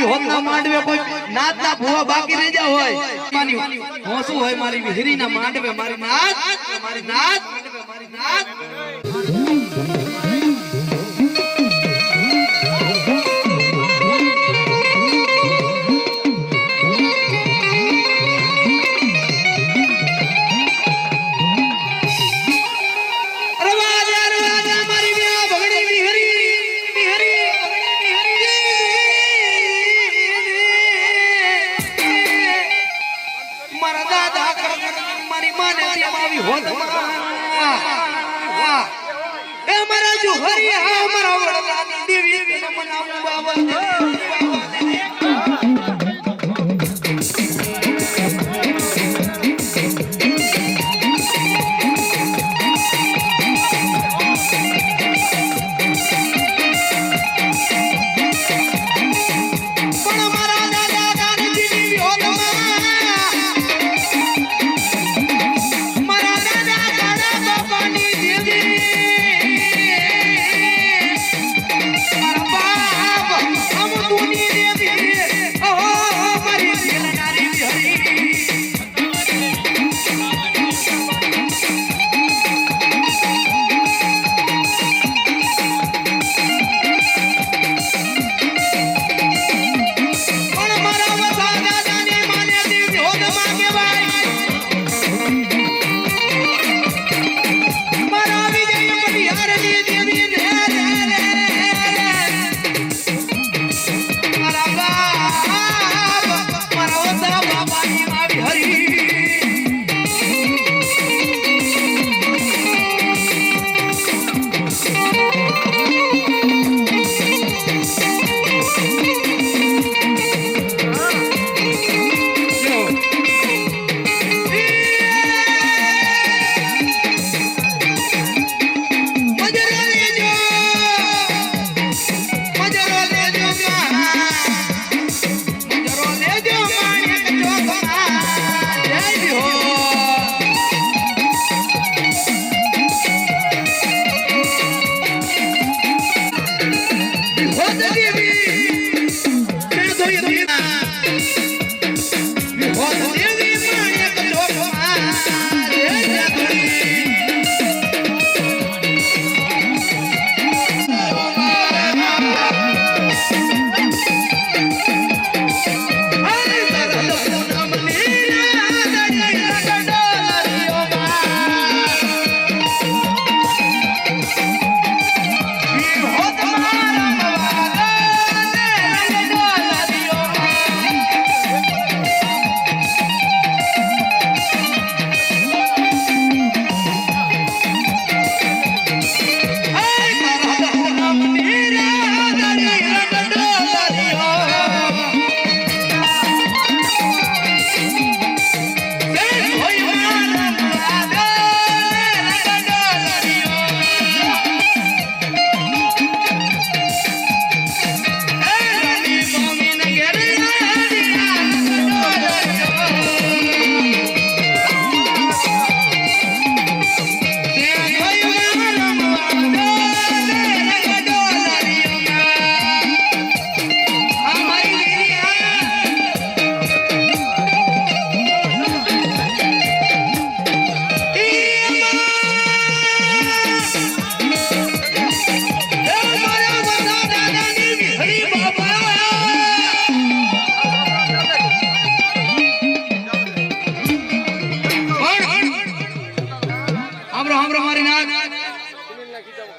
વિહોતના માંડવે કોઈ નાતના ભુવા બાકી રહી જા હોય માની હું શું હોય મારી વિહરીના માંડવે મારી નાત મારી નાત મારી નાત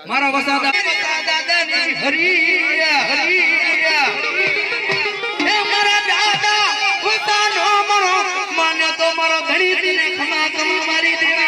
મારા વસાદા દાદાની હરિયા હરિયા એ મારા દાદા વસાનો મરો માને તો મારો ધણી તીને ખમા ખમા મારી દેવી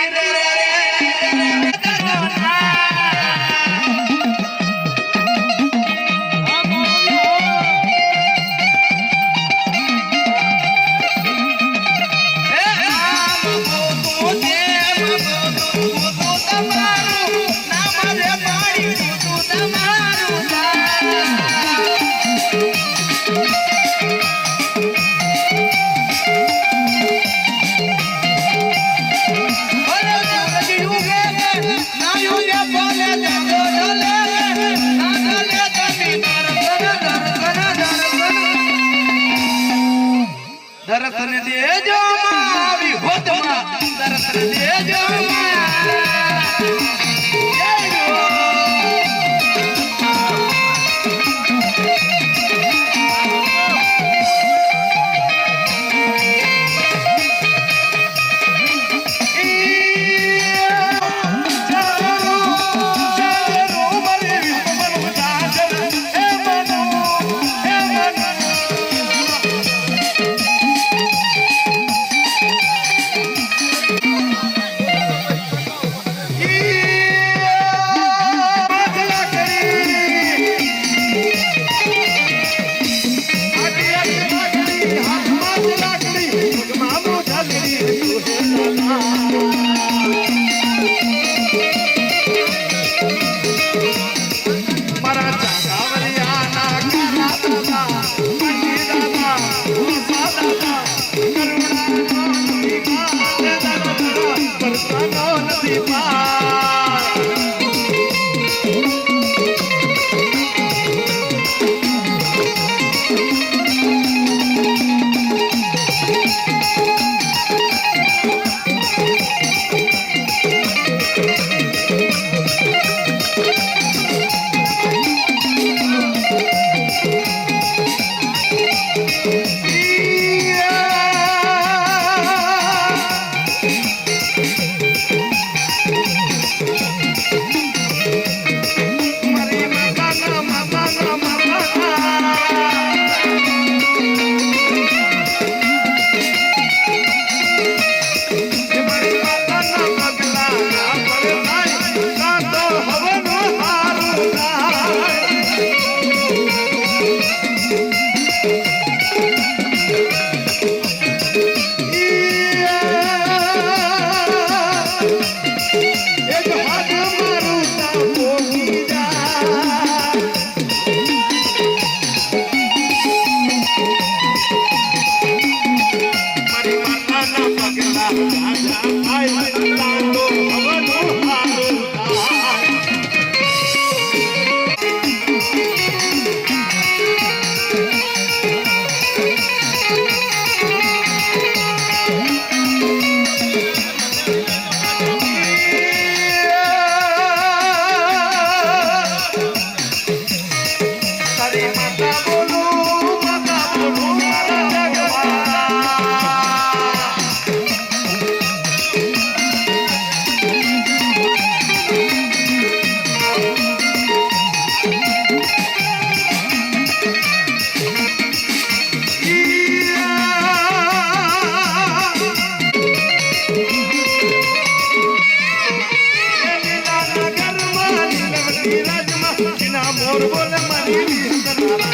મોર બોલે મારી વિંદરા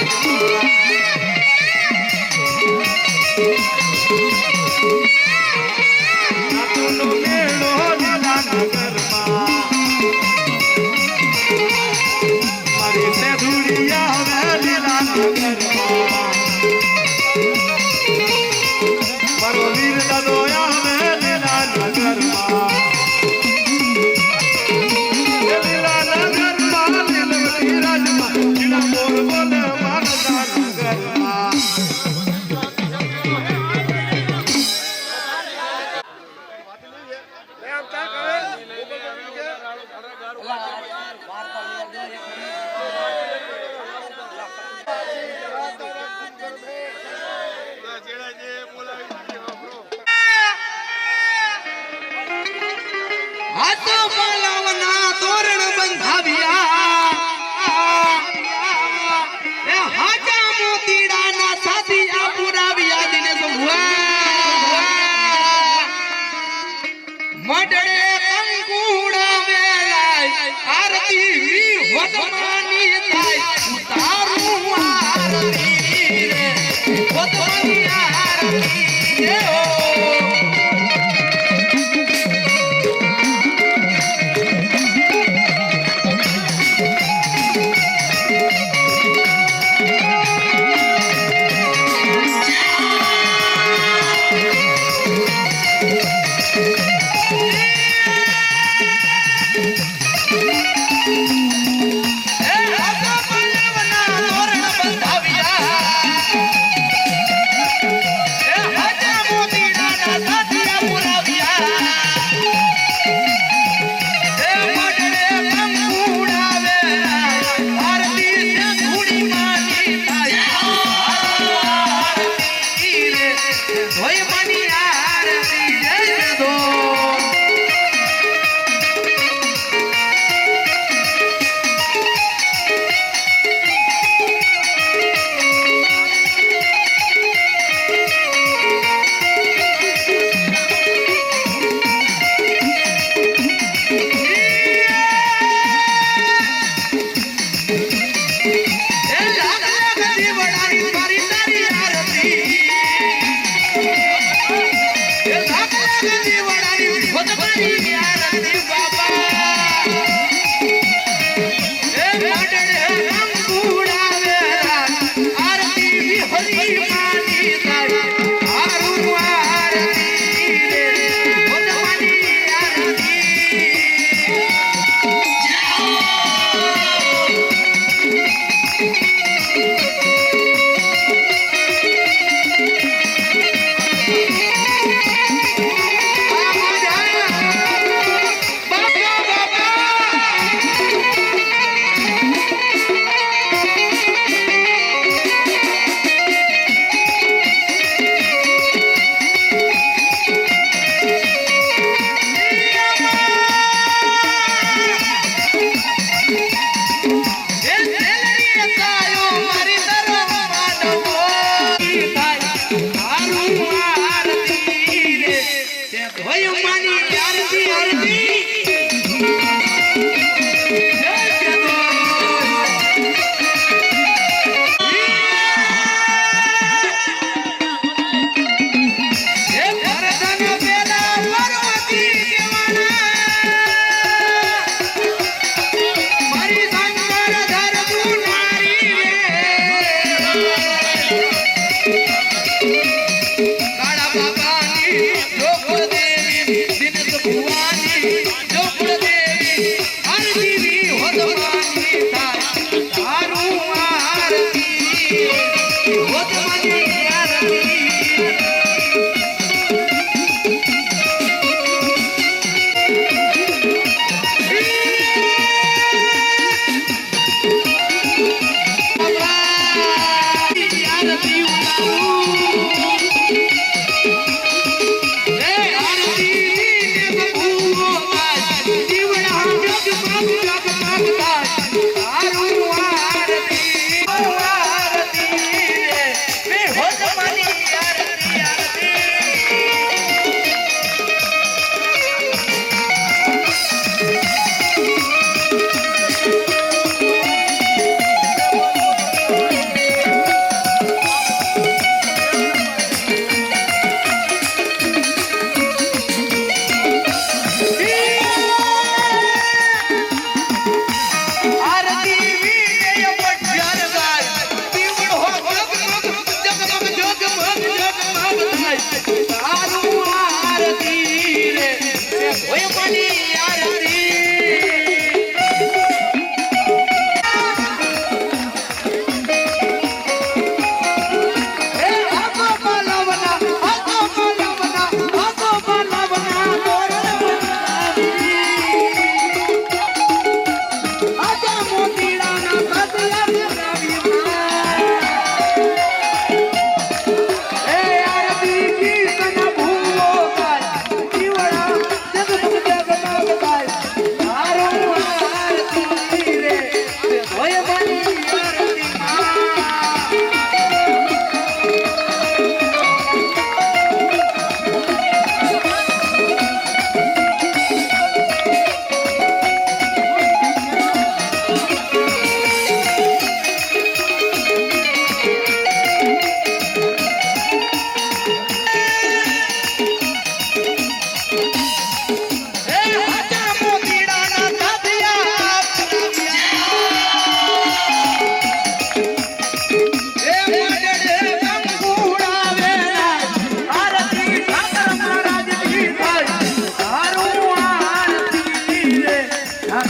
નાતુનો મેળો લીલા નગરમાં મારી સેધુડિયા આવે લીલા નગરમાં મારો વીર દાદો આવે લીલા નગરમાં હાથો પાલાવના તોરણ બંધાવ્યા એ હાજા મોતીડાના સાથિયા પુરાવ્યા દિનેશ મડળે કંકુડા વેલાય આરતી વી હોતમાની થાય ઉતારું આરતી રે હોતમાની આરતી રે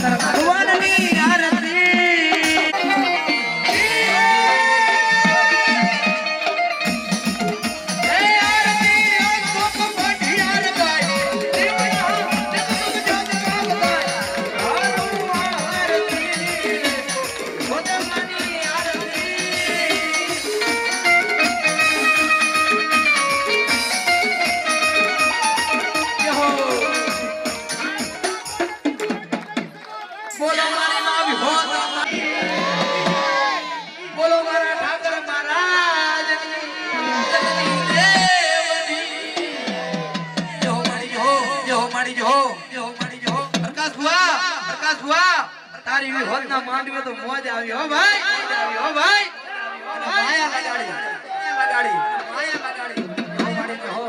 ભગવાનની આરતી બોલો મારા ઠાકર મહારાજ પ્રકાશ ભુવા તારી વિહોત ના માંડવે તો મોજ આવી હો ભાઈ, હો ભાઈ માયા લગાડી હો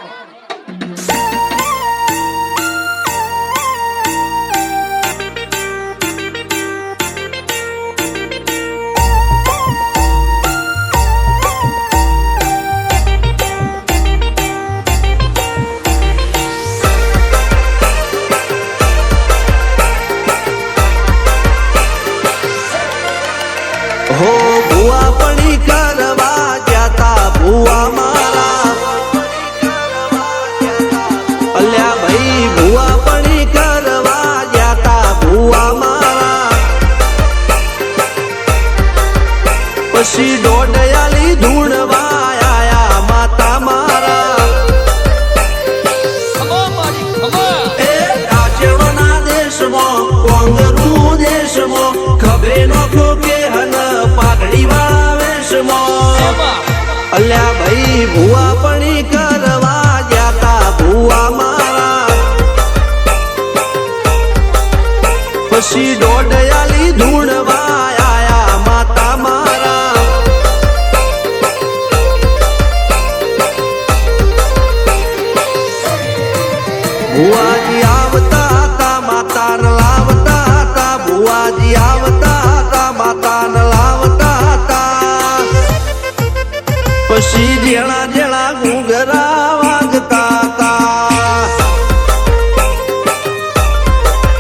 હો ભુવા પણી કરવા જાતા ભુવા મારા અલ્યા ભાઈ ભુવા પણી કરવા જાતા ભુવા મારા પછી દોડયાલી ધૂણવા આયા માતા મારા એ રાજ્યના દેશમાં કોંગરું દેશમાં ખબરે નોખો કે હન પાઘડી વાળા વેશમાં અલ્યા ભાઈ ભુવા પણી કરવા જાતા ભુવા મારા પછી દોડયાલી ધૂણવા આયા માતા મારા ભુવાજી આવતા હતા માતા લાવતા હતા ભુવાજી આવતા હતા માતા લાવતા હતા પછી જેણા જેણા ઘૂંઘરા વાગતા હતા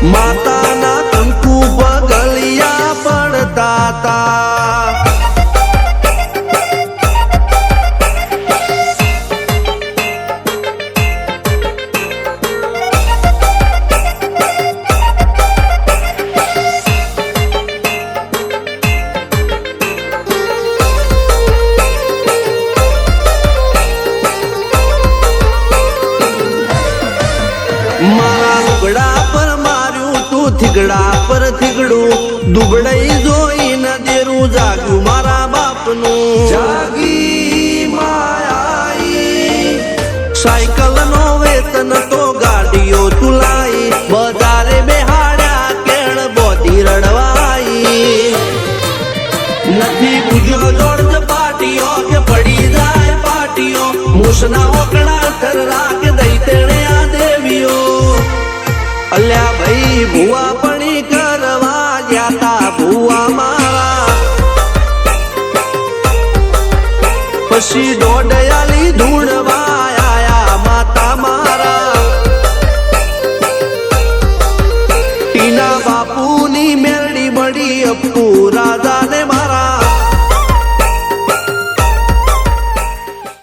માતાના કંકુ પગલિયા પડતા હતા મારા લુગડા પર માર્યું તું થીગડા પર થીગડું દુબળાઈ જોઈને દેરું જાગ્યું મારા બાપનું જાગી માયાઈ સાયકલ નો વેતન તો ગાડીઓ તુલાઈ બજારે બેહાડ્યા કેણ બોધી રડવાઈ નથી પૂજ્યો જોડ પાટીઓ કે પડી જાય પાટીઓ મૂસના ઓકડા થરરા કે દઈ તેણે આ દેવીઓ અલ્યા ભાઈ ભુવા પણી કરવા જાતા ભુવા મારા પછી